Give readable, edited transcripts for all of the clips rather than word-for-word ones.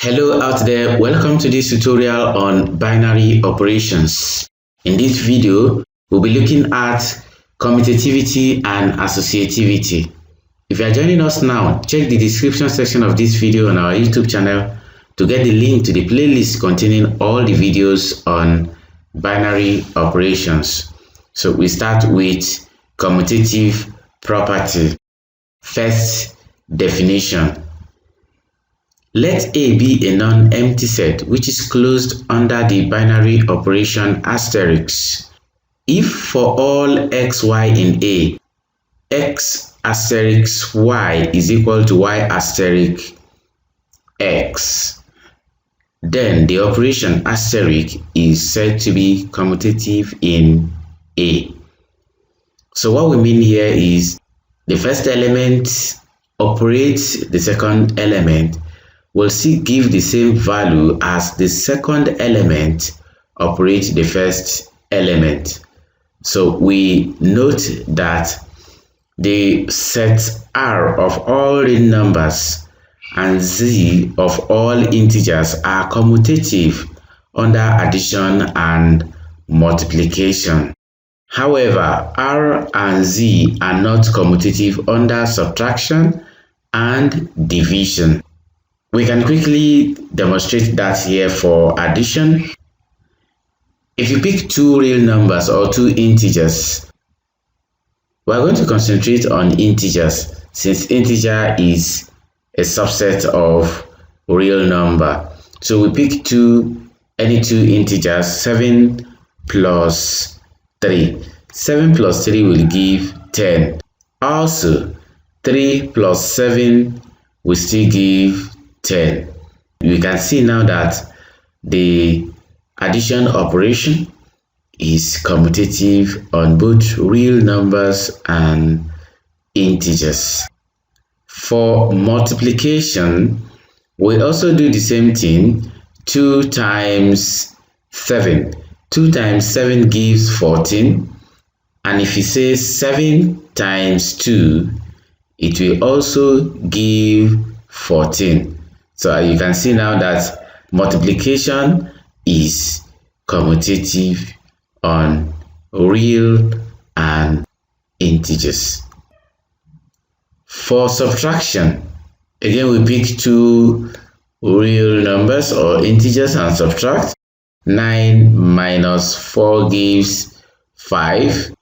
Hello out there, welcome to this tutorial on binary operations. In this video, we'll be looking at commutativity and associativity. If you are joining us now, check the description section of this video on our YouTube channel to get the link to the playlist containing all the videos on binary operations. So we start with commutative property. First definition. Let A be a non-empty set which is closed under the binary operation asterisk. If for all x, y in A, x asterisk y is equal to y asterisk x, then the operation asterisk is said to be commutative in A. So what we mean here is the first element operates the second element will still give the same value as the second element operates the first element. So we note that the set R of all real numbers and Z of all integers are commutative under addition and multiplication. However, R and Z are not commutative under subtraction and division. We can quickly demonstrate that here for addition. If you pick two real numbers or two integers, we're going to concentrate on integers since integer is a subset of real number. So we pick any two integers, 7 plus 3. 7 plus 3 will give 10. Also, 3 plus 7 will still give 10. You can see now that the addition operation is commutative on both real numbers and integers. For multiplication, we also do the same thing. 2 times 7. 2 times 7 gives 14. And if you say 7 times 2, it will also give 14. So you can see now that multiplication is commutative on real and integers. For subtraction, again we pick two real numbers or integers and subtract. 9 minus 4 gives 5,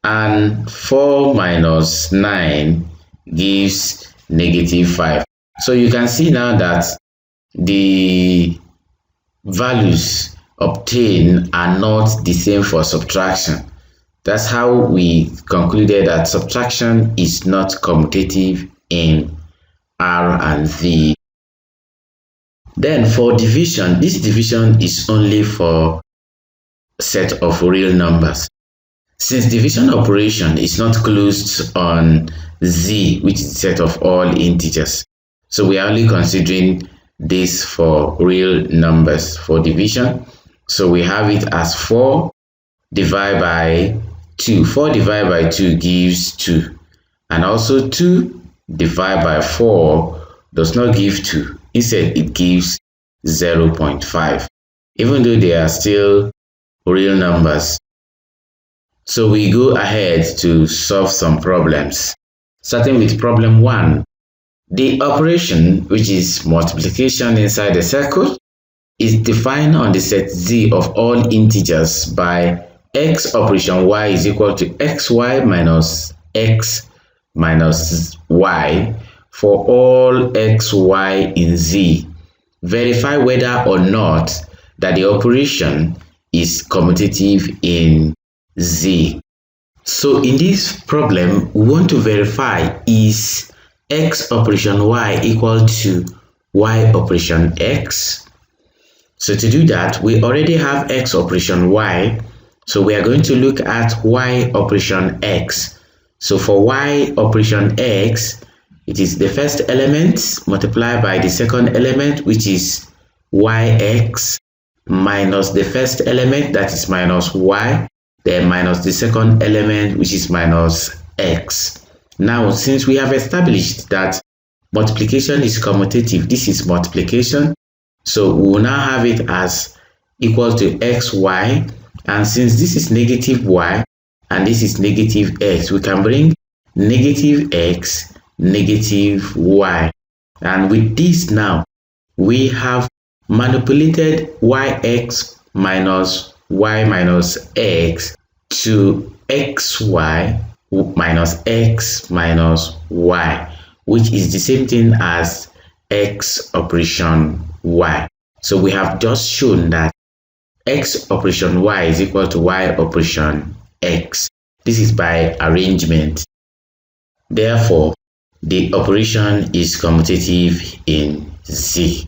and 4 minus 9 gives negative 5. So you can see now that the values obtained are not the same for subtraction. That's how we concluded that subtraction is not commutative in R and Z. Then for division, this division is only for a set of real numbers. Since division operation is not closed on Z, which is a set of all integers, so we are only considering this for real numbers for division. So we have it as 4 divided by 2. 4 divided by 2 gives 2. And also 2 divided by 4 does not give 2. Instead, it gives 0.5, even though they are still real numbers. So we go ahead to solve some problems. Starting with problem 1. The operation, which is multiplication inside the circle, is defined on the set Z of all integers by x operation y is equal to xy minus x minus y for all xy in Z. Verify whether or not that the operation is commutative in Z. So in this problem, we want to verify is x operation y equal to y operation x. So to do that, we already have x operation y, so we are going to look at y operation x. So for y operation x, it is the first element multiplied by the second element, which is yx, minus the first element, that is minus y, then minus the second element, which is minus x. Now, since we have established that Multiplication is commutative. This is multiplication. So we will now have it as equal to xy. And since this is negative y and this is negative x, we can bring negative x, negative y. And with this now, we have manipulated yx minus y minus x to xy minus x minus y, which is the same thing as x operation y. So we have just shown that x operation y is equal to y operation x. This is by arrangement. Therefore, the operation is commutative in Z.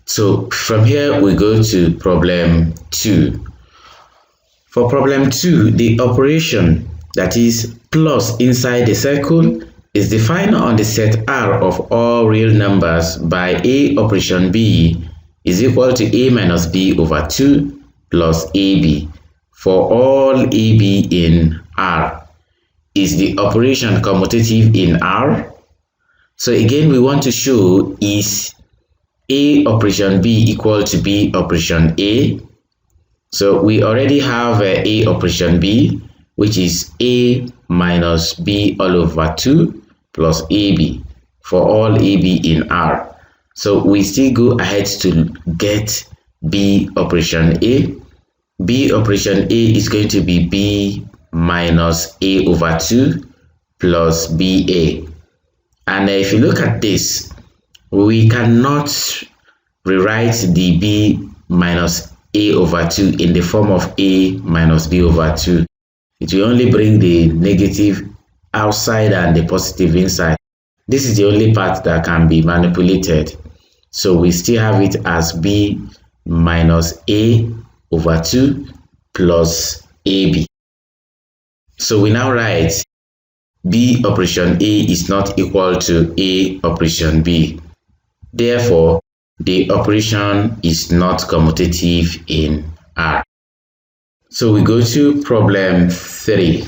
So from here we go to problem 2. For problem 2, the operation, that is plus inside the circle, is defined on the set R of all real numbers by A operation B is equal to A minus B over 2 plus AB for all AB in R. Is the operation commutative in R? So again, we want to show, is A operation B equal to B operation A? So we already have A operation B, which is A minus B all over 2 plus AB for all AB in R. So we still go ahead to get B operation A. B operation A is going to be B minus A over 2 plus BA. And if you look at this, we cannot rewrite the B minus A over 2 in the form of A minus B over 2. It will only bring the negative outside and the positive inside. This is the only part that can be manipulated. So we still have it as B minus A over 2 plus AB. So we now write B operation A is not equal to A operation B. Therefore, the operation is not commutative in R. So we go to problem 3.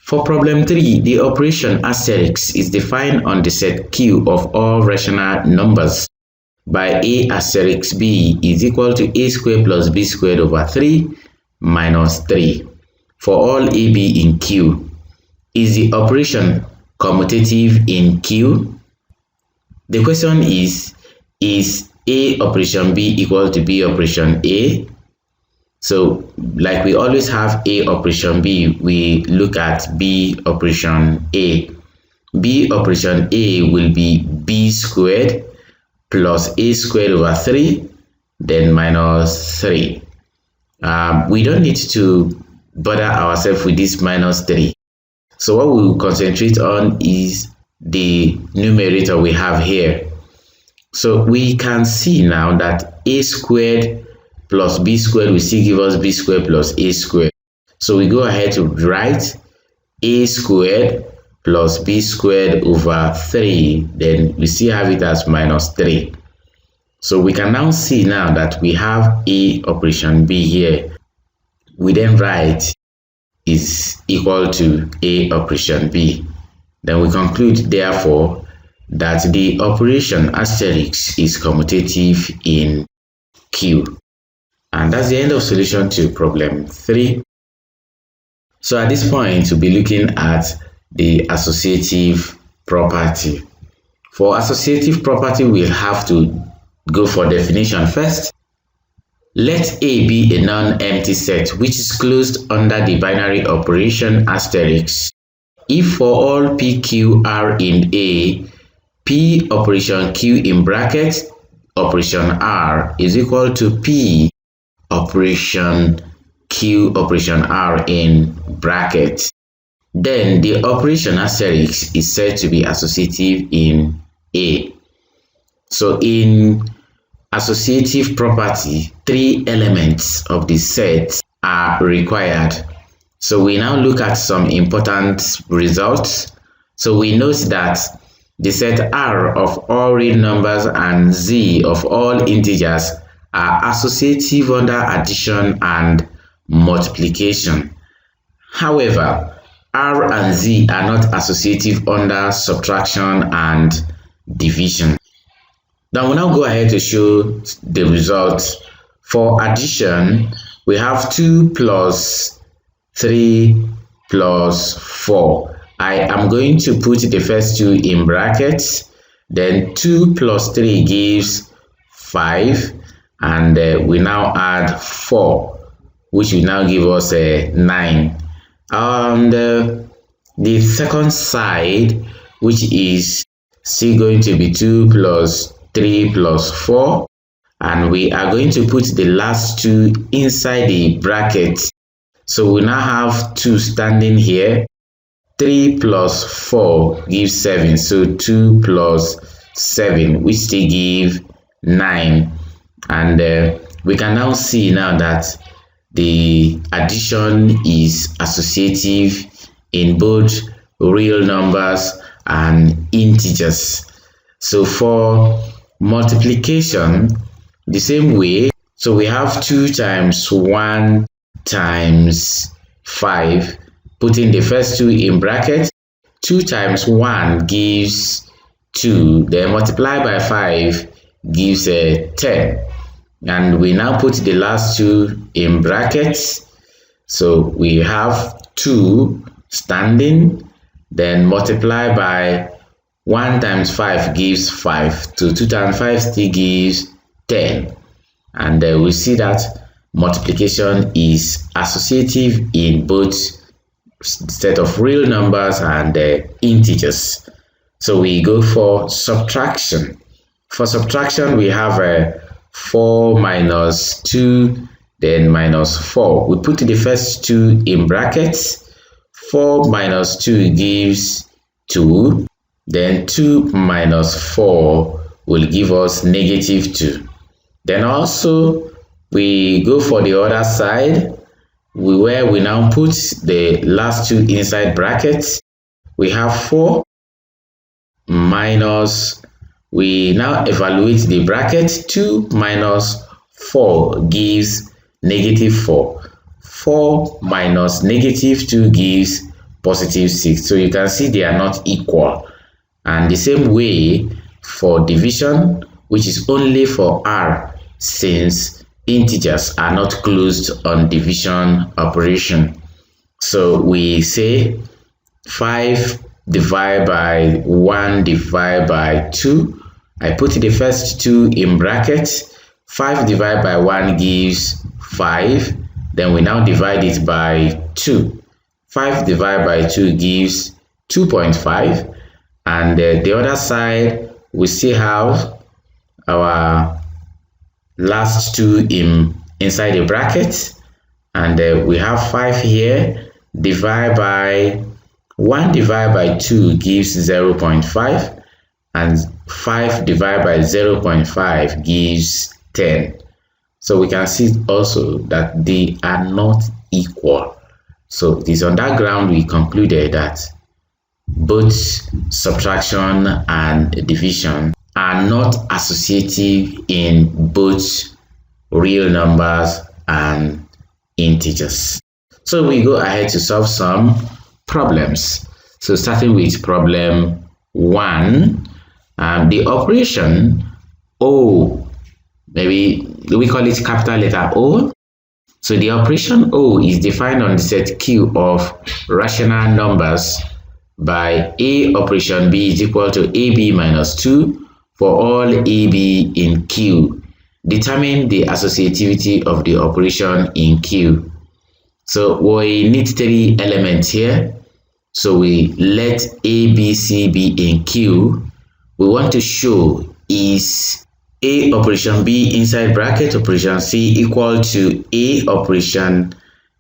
For problem 3, the operation asterisk is defined on the set Q of all rational numbers by A asterisk B is equal to A squared plus B squared over 3 minus 3 for all AB in Q. Is the operation commutative in Q? The question is A operation B equal to B operation A? So like we always have A operation B, we look at B operation A. B operation A will be B squared plus A squared over 3 then minus 3. We don't need to bother ourselves with this minus 3. So what we will concentrate on is the numerator we have here. So we can see now that A squared plus B squared will still give us B squared plus A squared. So we go ahead to write A squared plus B squared over 3, then we still have it as minus 3. So we can now see now that we have A operation B here. We then write is equal to A operation B. Then we conclude therefore that the operation asterisk is commutative in Q. And that's the end of solution to problem 3. So at this point, we'll be looking at the associative property. For associative property, we'll have to go for definition first. Let A be a non-empty set which is closed under the binary operation asterisk if for all P, Q, R in A, P operation Q in bracket operation R is equal to P operation Q operation R in bracket. Then the operation asterisk is said to be associative in A. So in associative property, 3 elements of the set are required. So we now look at some important results. So we note that the set R of all real numbers and Z of all integers are associative under addition and multiplication. However, R and Z are not associative under subtraction and division. Now we'll now go ahead to show the results. For addition, we have 2 plus 3 plus 4. I am going to put the first two in brackets. Then 2 plus 3 gives 5. And we now add 4, which will now give us 9. On the second side, which is still going to be 2 plus 3 plus 4, and we are going to put the last two inside the bracket. So we now have 2 standing here. 3 plus 4 gives 7, so 2 plus 7, which still give 9. And we can now see now that the addition is associative in both real numbers and integers. So for multiplication, the same way, so we have 2 times 1 times 5, putting the first 2 in bracket. 2 times 1 gives 2, then multiply by 5 gives 10. And we now put the last 2 in brackets. So we have 2 standing, then multiply by 1 times 5 gives 5. So 2 times 5 still gives 10. And we see that multiplication is associative in both set of real numbers and integers. So we go for subtraction. For subtraction, we have 4 minus 2, then minus 4. We put the first 2 in brackets. 4 minus 2 gives 2. Then 2 minus 4 will give us negative 2. Then also we go for the other side, where we now put the last 2 inside brackets. We have 4 minus, we now evaluate the bracket. 2 minus 4 gives negative 4. 4 minus negative 2 gives positive 6. So you can see they are not equal. And the same way for division, which is only for R, since integers are not closed on division operation. So we say 5 divided by 1 divided by 2. I put the first 2 in brackets. 5 divided by 1 gives 5. Then we now divide it by 2. 5 divided by 2 gives 2.5. And the other side, we still have our last 2 inside the bracket. And we have 5 here. Divide by 1 divided by 2 gives 0.5. And 5 divided by 0.5 gives 10. So we can see also that they are not equal. So it is on that ground we concluded that both subtraction and division are not associative in both real numbers and integers. So we go ahead to solve some problems. So starting with problem 1, the operation O, maybe we call it capital letter O. So the operation O is defined on the set Q of rational numbers by A operation B is equal to AB minus 2 for all AB in Q. Determine the associativity of the operation in Q. So we need 3 elements here. So we let A, B, C be in Q. We want to show is A operation B inside bracket operation C equal to A operation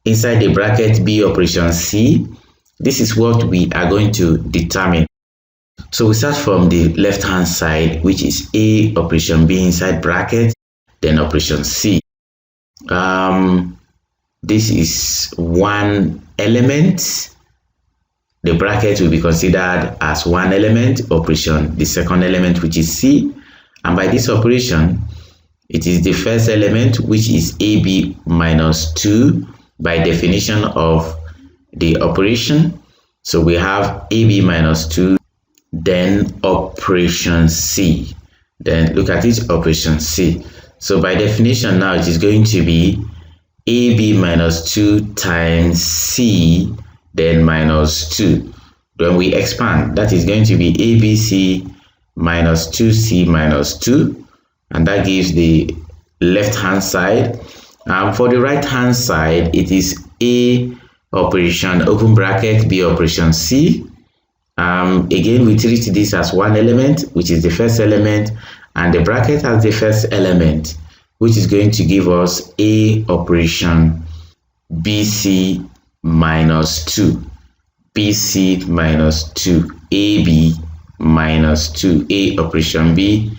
inside the bracket B operation C. This is what we are going to determine. So we start from the left hand side, which is A operation B inside bracket, then operation C. This is one element. The bracket will be considered as one element, operation, the second element, which is C. And by this operation, it is the first element, which is AB minus 2 by definition of the operation. So we have AB minus 2, then operation C. Then look at it, operation C. So by definition now, it is going to be AB minus 2 times C, then minus 2. When we expand, that is going to be ABC minus 2C minus 2. And that gives the left-hand side. For the right-hand side, it is A operation open bracket, B operation C. Again, we treat this as one element, which is the first element, and the bracket as the first element, which is going to give us A operation BC minus 2. BC minus 2, AB minus 2, A operation B,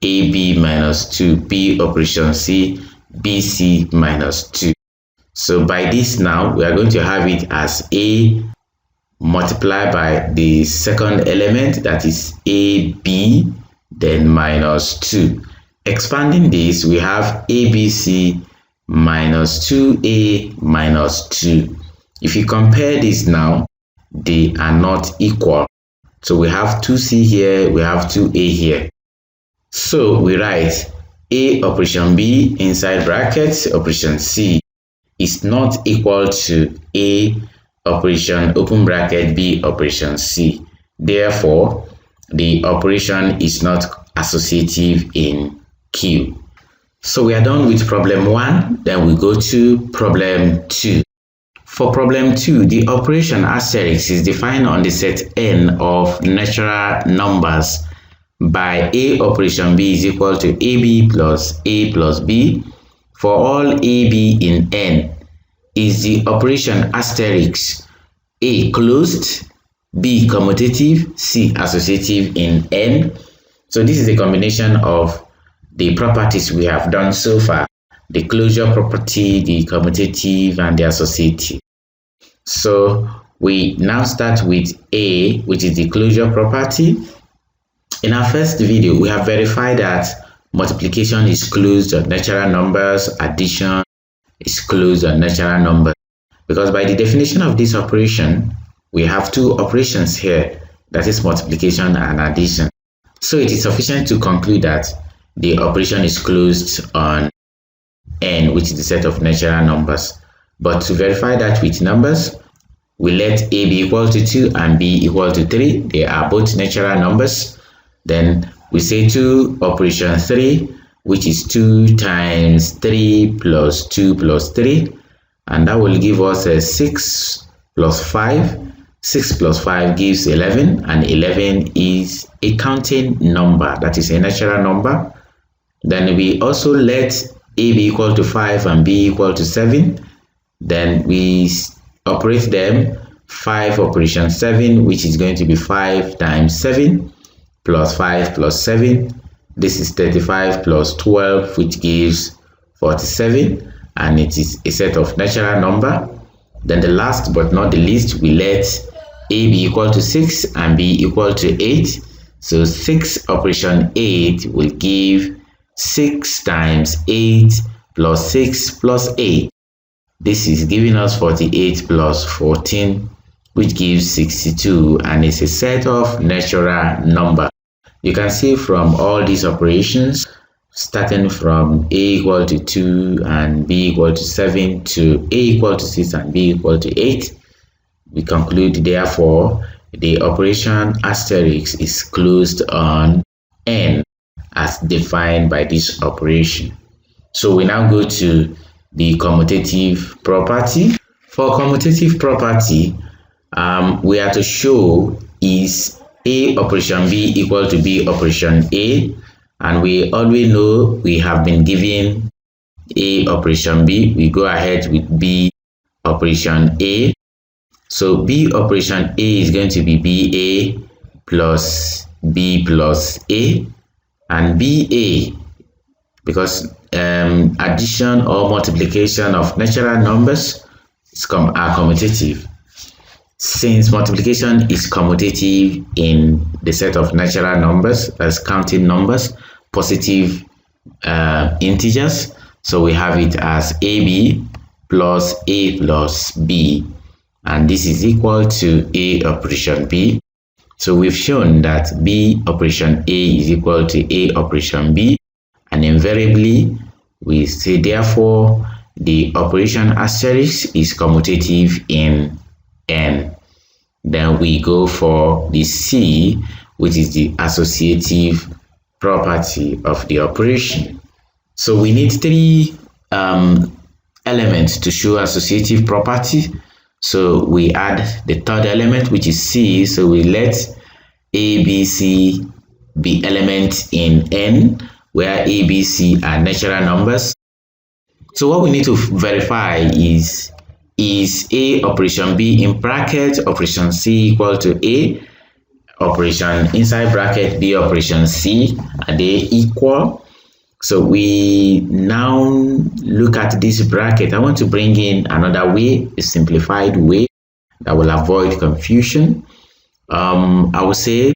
AB minus 2, B operation C, BC minus 2. So by this now, we are going to have it as A multiplied by the second element, that is AB, then minus 2. Expanding this, we have ABC minus 2A minus 2. If you compare this now, they are not equal. So we have 2C here, we have 2A here. So we write A operation B inside brackets operation C is not equal to A operation open bracket B operation C. Therefore, the operation is not associative in Q. So we are done with problem 1. Then we go to problem 2. For problem 2, the operation asterisk is defined on the set N of natural numbers by A operation B is equal to AB plus A plus B. For all AB in N, is the operation asterisk A closed, B commutative, C associative in N. So this is a combination of the properties we have done so far: the closure property, the commutative, and the associative. So we now start with A, which is the closure property. In our first video, we have verified that multiplication is closed on natural numbers, addition is closed on natural numbers. Because by the definition of this operation, we have two operations here, that is multiplication and addition. So it is sufficient to conclude that the operation is closed on N, which is the set of natural numbers. But to verify that with numbers, we let A be equal to 2 and B equal to 3. They are both natural numbers. Then we say 2 operation 3, which is 2 times 3 plus 2 plus 3. And that will give us a 6 plus 5. 6 plus 5 gives 11. And 11 is a counting number. That is a natural number. Then we also let A be equal to 5 and B equal to 7. Then we operate them. 5 operation 7, which is going to be 5 times 7 plus 5 plus 7. This is 35 plus 12, which gives 47, and it is a set of natural number. Then the last but not the least, we let A be equal to 6 and B equal to 8. So 6 operation 8 will give 6 times 8 plus 6 plus 8. This is giving us 48 plus 14, which gives 62, and it's a set of natural number. You can see from all these operations, starting from A equal to 2 and B equal to 7 to A equal to 6 and B equal to 8, we conclude therefore the operation asterisk is closed on N as defined by this operation. So we now go to the commutative property. For commutative property, we are to show is A operation B equal to B operation A, and we always know we have been given A operation B. We go ahead with B operation A. So B operation A is going to be BA plus B plus A, and BA, because addition or multiplication of natural numbers are commutative. Since multiplication is commutative in the set of natural numbers, as counting numbers, positive integers, so we have it as AB plus A plus B. and this is equal to A operation B. So we've shown that B operation A is equal to A operation B, and invariably we say therefore the operation asterisk is commutative in N. Then we go for the C, which is the associative property of the operation. So we need three elements to show associative property. So we add the third element, which is C. So we let A, B, C be elements in N, where A, B, C are natural numbers. So what we need to verify is A operation B in bracket operation C equal to A operation inside bracket B operation C, are they equal? So we now look at this bracket. I want to bring in another way, a simplified way that will avoid confusion. I will say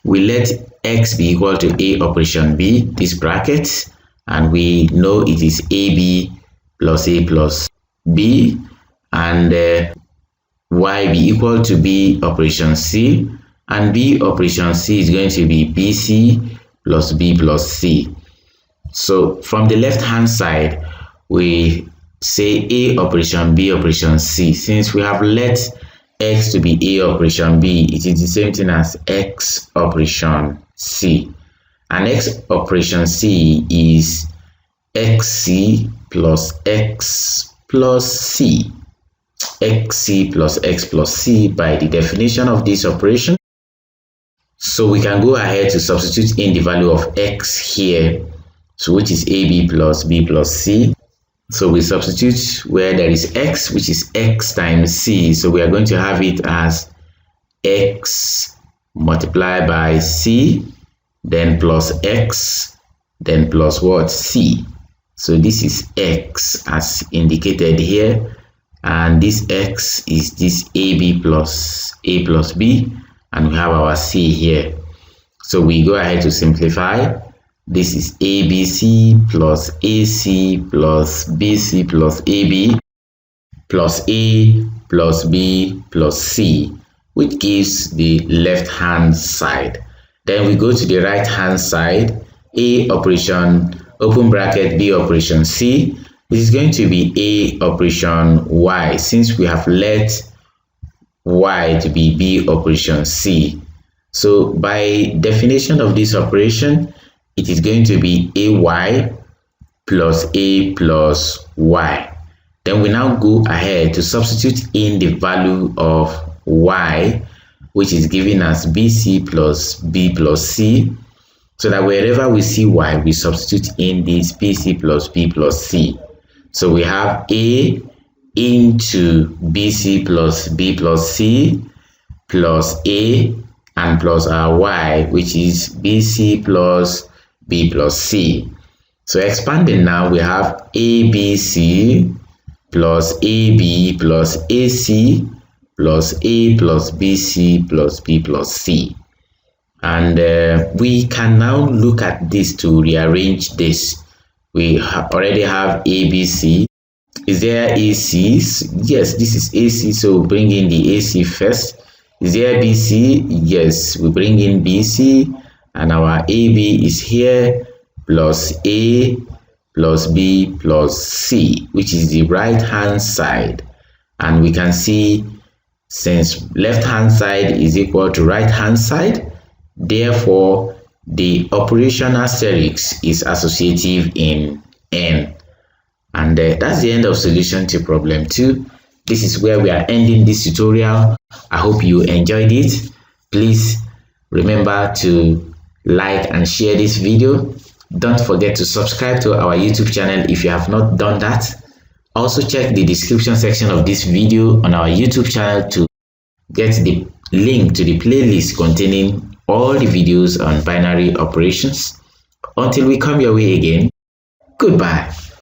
we let X be equal to A operation B, this bracket, and we know it is AB plus A plus B, and Y be equal to B operation C, and B operation C is going to be BC plus B plus C. So from the left hand side, we say A operation B operation C. Since we have let X to be A operation B, it is the same thing as X operation C. And X operation C is XC plus X plus C. XC plus X plus C by the definition of this operation. So we can go ahead to substitute in the value of X here, so which is AB plus B plus C. So we substitute where there is X, which is X times C. So we are going to have it as X multiplied by C, then plus X, then plus what? C. So this is X as indicated here, and this X is this AB plus A plus B, and we have our C here. So we go ahead to simplify. This is ABC plus AC plus BC plus AB plus A plus B plus C, which gives the left hand side. Then we go to the right hand side. A operation open bracket B operation C. This is going to be A operation Y, since we have let Y to be B operation C. So by definition of this operation, it is going to be AY plus A plus Y. Then we now go ahead to substitute in the value of Y, which is given as BC plus B plus C, so that wherever we see Y, we substitute in this BC plus B plus C. So we have A into BC plus B plus C plus A and plus our Y, which is BC plus B plus C. So expanding now, we have ABC plus AB plus AC plus A plus BC plus B plus C. And we can now look at this to rearrange this. We already have ABC. Is there AC? Yes, this is AC, so bring in the AC first. Is there BC? Yes, we bring in BC, and our AB is here, plus A plus B plus C, which is the right hand side. And we can see, since left hand side is equal to right hand side, therefore the operation asterisk is associative in N. And that's the end of solution to problem 2. This is where we are ending this tutorial. I hope you enjoyed it. Please remember to like and share this video. Don't forget to subscribe to our YouTube channel if you have not done that. Also check the description section of this video on our YouTube channel to get the link to the playlist containing all the videos on binary operations. Until we come your way again, goodbye.